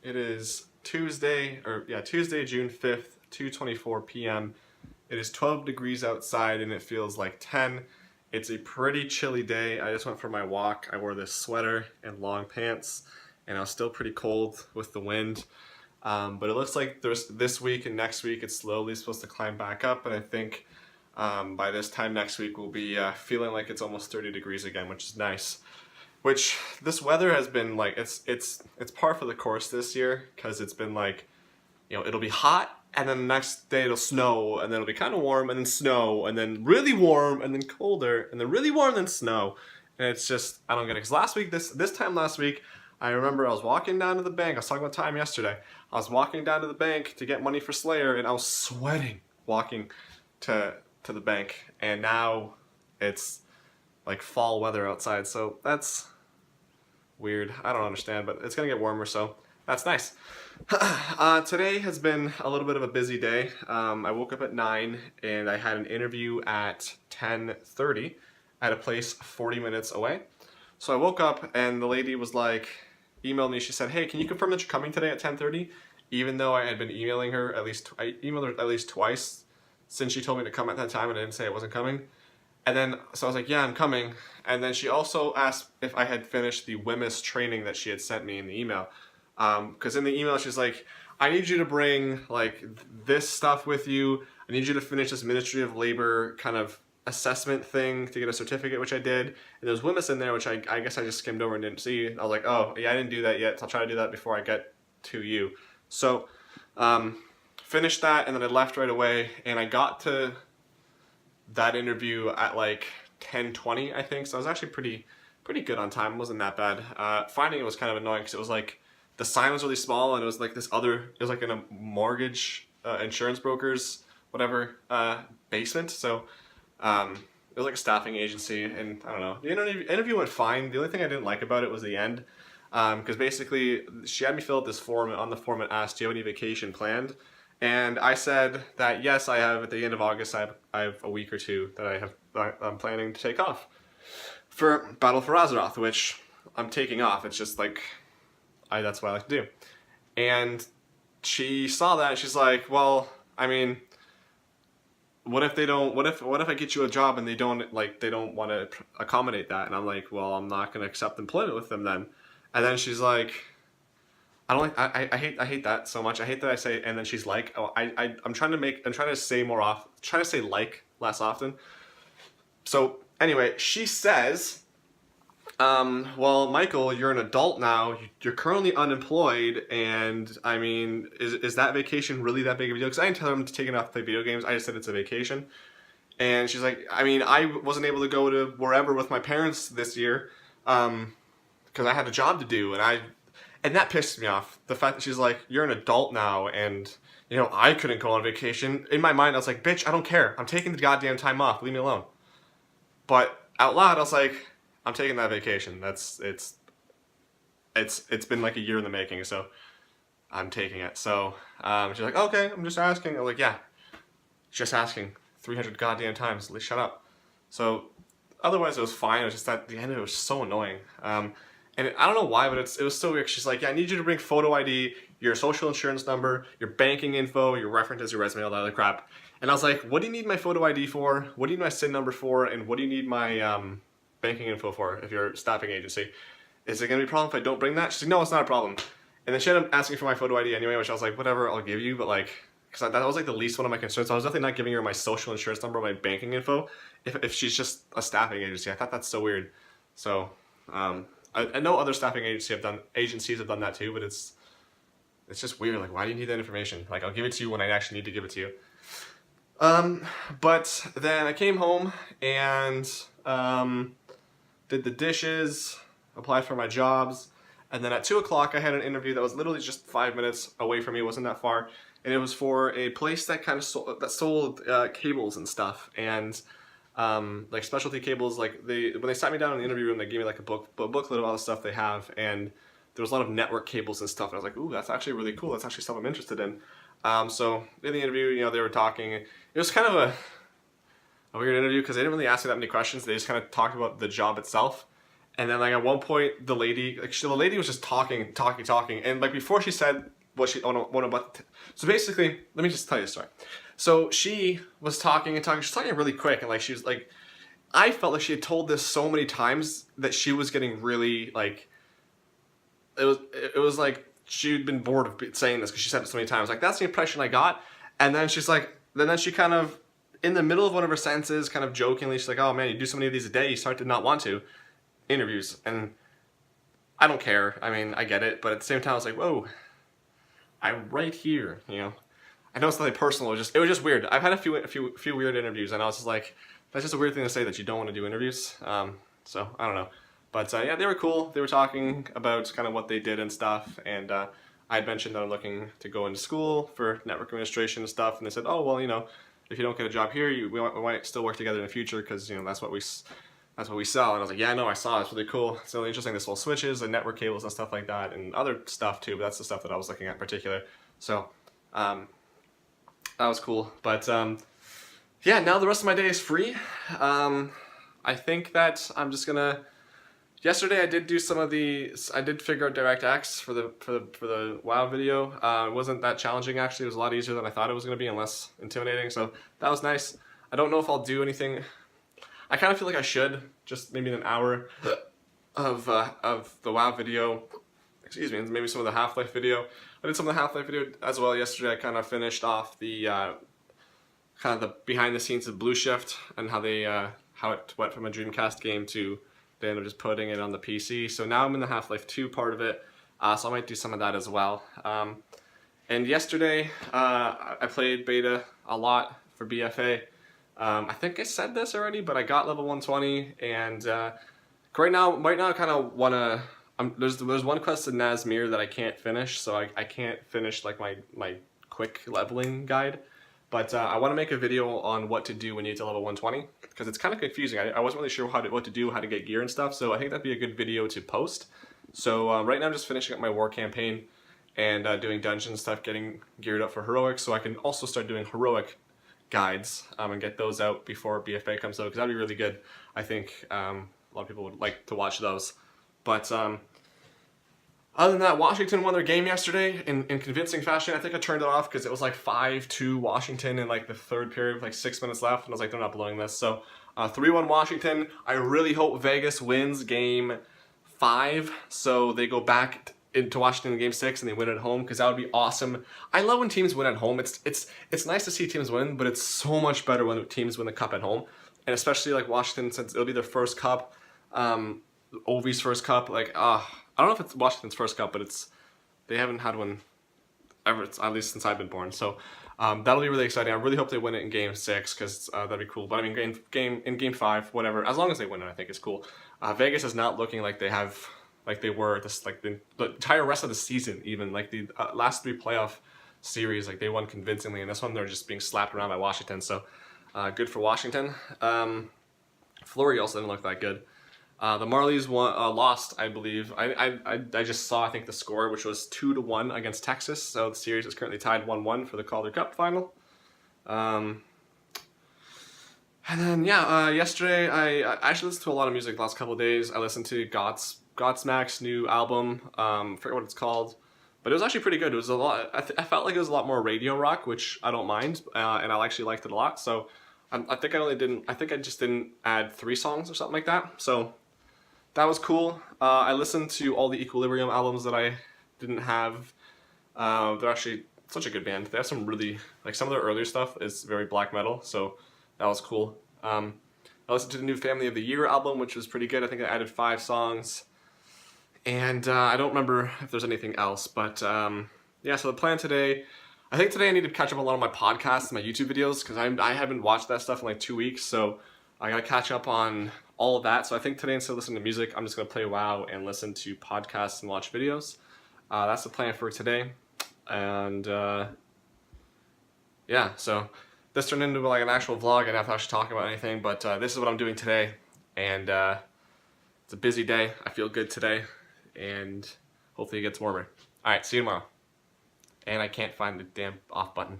It is Tuesday, June 5th, 2:24 p.m. It is 12 degrees outside and it feels like 10. It's a pretty chilly day. I just went for my walk. I wore this sweater and long pants, and I was still pretty cold with the wind. But it looks like there's this week and next week it's slowly supposed to climb back up, and I think by this time next week we'll be feeling like it's almost 30 degrees again, which is nice. Which this weather has been like it's par for the course this year, because it's been like, it'll be hot and then the next day it'll snow and then it'll be kind of warm and then snow and then really warm and then colder and then really warm and then snow, and it's just, I don't get it. Because this time last week, I remember I was walking down to the bank. I was talking about time yesterday. I was walking down to the bank to get money for Slayer, and I was sweating walking to the bank, and now it's like fall weather outside, so that's weird. I don't understand, but it's gonna get warmer, so that's nice. Today has been a little bit of a busy day. I woke up at 9 and I had an interview at 10:30 at a place 40 minutes away. So I woke up and the lady was like, emailed me. She said, "Hey, can you confirm that you're coming today at 10:30?" Even though I had been emailing her I emailed her at least twice since she told me to come at that time, and I didn't say I wasn't coming. And then, so I was like, yeah, I'm coming. And then she also asked if I had finished the WMIS training that she had sent me in the email. Because in the email, she's like, I need you to bring like this stuff with you. I need you to finish this Ministry of Labor kind of assessment thing to get a certificate, which I did. And there's WMIS in there, which I guess I just skimmed over and didn't see. I was like, oh, yeah, I didn't do that yet. So I'll try to do that before I get to you. So, finished that, and then I left right away, and I got to that interview at like 10:20, I think. So I was actually pretty good on time. It wasn't that bad. Finding it was kind of annoying because it was like the sign was really small, and it was like it was like in a mortgage insurance broker's whatever basement. So it was like a staffing agency, and I don't know. The interview went fine. The only thing I didn't like about it was the end, because basically she had me fill out this form, and on the form it asked, "Do you have any vacation planned?" And I said that yes, I have. At the end of August, I have a week or two that I'm planning to take off for Battle for Azeroth, which I'm taking off. It's just like that's what I like to do. And she saw that, and she's like, "Well, I mean, what if they don't? What if I get you a job and they don't want to accommodate that?" And I'm like, "Well, I'm not going to accept employment with them then." And then she's like, I don't like. I hate that so much. I hate that I say. And then she's like, "Oh, I'm trying to say more off. Trying to say like less often." So anyway, she says, "Well, Michael, you're an adult now. You're currently unemployed, and I mean, is that vacation really that big of a deal?" Because I didn't tell her I'm taking off to play video games. I just said it's a vacation. And she's like, "I mean, I wasn't able to go to wherever with my parents this year, because I had a job to do, and that pissed me off. The fact that she's like, you're an adult now, and, I couldn't go on vacation. In my mind, I was like, bitch, I don't care. I'm taking the goddamn time off. Leave me alone. But out loud, I was like, I'm taking that vacation. It's been like a year in the making, so I'm taking it. So she's like, okay, I'm just asking. I'm like, yeah, just asking 300 goddamn times. Shut up. So otherwise, it was fine. It was just that the end of it was so annoying. And I don't know why, but it was so weird. She's like, yeah, I need you to bring photo ID, your social insurance number, your banking info, your references, your resume, all that other crap. And I was like, what do you need my photo ID for? What do you need my SIN number for? And what do you need my banking info for if you're a staffing agency? Is it going to be a problem if I don't bring that? She's like, no, it's not a problem. And then she ended up asking for my photo ID anyway, which I was like, whatever, I'll give you. But like, because that was like the least one of my concerns. So I was definitely not giving her my social insurance number, my banking info, if she's just a staffing agency. I thought that's so weird. So, I know other staffing agencies have done that too, but it's just weird. Like, why do you need that information? Like, I'll give it to you when I actually need to give it to you. But then I came home and did the dishes, applied for my jobs, and then at 2 o'clock I had an interview that was literally just 5 minutes away from me. It wasn't that far, and it was for a place that kind of sold cables and stuff, and like specialty cables. Like when they sat me down in the interview room, they gave me like a booklet of all the stuff they have, and there was a lot of network cables and stuff. And I was like, ooh, that's actually really cool. That's actually something I'm interested in. So in the interview, they were talking. It was kind of a weird interview because they didn't really ask me that many questions. They just kind of talked about the job itself. And then like at one point, the lady was just talking, and like before she said what she what about. So basically, let me just tell you a story. So she was talking and talking. She's talking really quick, and like she was like, I felt like she had told this so many times that she was getting really like. It was like she'd been bored of saying this because she said it so many times. Like that's the impression I got. And then she's like, then she kind of in the middle of one of her sentences, kind of jokingly, she's like, "Oh man, you do so many of these a day, you start to not want to." Interviews, and I don't care. I mean, I get it, but at the same time, I was like, "Whoa, I'm right here." You know, I know it's nothing personal. It was just weird. I've had a few weird interviews, and I was just like, that's just a weird thing to say that you don't want to do interviews. So I don't know, but yeah, they were cool. They were talking about kind of what they did and stuff, and I had mentioned that I'm looking to go into school for network administration and stuff, and they said, "Oh well, you know, if you don't get a job here, we might still work together in the future because you know that's what we sell." And I was like, "Yeah, no, I saw it. It's really cool. It's really interesting. This whole switches and network cables and stuff like that, and other stuff too. But that's the stuff that I was looking at in particular." So that was cool. But yeah, now the rest of my day is free. I think that I'm just gonna. Yesterday I did do some of the. I did figure out DirectX for the WoW video. It wasn't that challenging actually. It was a lot easier than I thought it was gonna be and less intimidating. So that was nice. I don't know if I'll do anything. I kind of feel like I should just maybe an hour of the WoW video. Excuse me, and maybe some of the Half-Life video. I did some of the Half-Life video as well yesterday. I kind of finished off the kind of the behind the scenes of Blue Shift and how they how it went from a Dreamcast game to they ended up just putting it on the PC. So now I'm in the Half-Life 2 part of it, so I might do some of that as well. And yesterday I played beta a lot for BFA. I think I said this already, but I got level 120, and right now I kind of want to. There's one quest in Nazmir that I can't finish, so I can't finish like my quick leveling guide. But I want to make a video on what to do when you get to level 120, because it's kind of confusing. I wasn't really sure what to do, how to get gear and stuff, so I think that'd be a good video to post. So right now I'm just finishing up my war campaign and doing dungeon stuff, getting geared up for heroic, so I can also start doing heroic guides and get those out before BFA comes out, because that'd be really good. I think a lot of people would like to watch those. But other than that, Washington won their game yesterday in convincing fashion. I think I turned it off because it was like 5-2 Washington in like the third period with like 6 minutes left, and I was like, they're not blowing this. So 3-1 Washington. I really hope Vegas wins game 5, so they go back into Washington in game 6 and they win at home, because that would be awesome. I love when teams win at home. It's nice to see teams win, but it's so much better when teams win the cup at home, and especially like Washington, since it'll be their first cup, Ovi's first cup. Like I don't know if it's Washington's first cup, but they haven't had one ever, at least since I've been born. So that'll be really exciting. I really hope they win it in game 6, because that'd be cool. But I mean, in game 5, whatever, as long as they win it, I think it's cool. Vegas is not looking like they were this like the entire rest of the season. Even like the last 3 playoff series, like they won convincingly, and this one they're just being slapped around by Washington. So good for Washington. Fleury also didn't look that good. The Marlies lost, I believe. I just saw, I think, the score, which was 2-1 against Texas. So the series is currently tied 1-1 for the Calder Cup final. And then, yeah, yesterday I actually listened to a lot of music the last couple of days. I listened to Godsmack's new album. I forget what it's called. But it was actually pretty good. It was a lot. I felt like it was a lot more radio rock, which I don't mind. And I actually liked it a lot. So I think I just didn't add 3 songs or something like that. So that was cool. I listened to all the Equilibrium albums that I didn't have. They're actually such a good band. They have some really, like, some of their earlier stuff is very black metal, so that was cool. I listened to the new Family of the Year album, which was pretty good. I think I added 5 songs. And I don't remember if there's anything else, but yeah, so the plan today, I think today I need to catch up on a lot of my podcasts and my YouTube videos, because I haven't watched that stuff in like 2 weeks, so I gotta catch up on all of that. So I think today, instead of listening to music, I'm just gonna play WoW and listen to podcasts and watch videos. That's the plan for today. And yeah, so this turned into like an actual vlog. I didn't have to actually talk about anything, but this is what I'm doing today. And it's a busy day. I feel good today, and hopefully it gets warmer. All right, see you tomorrow. And I can't find the damn off button.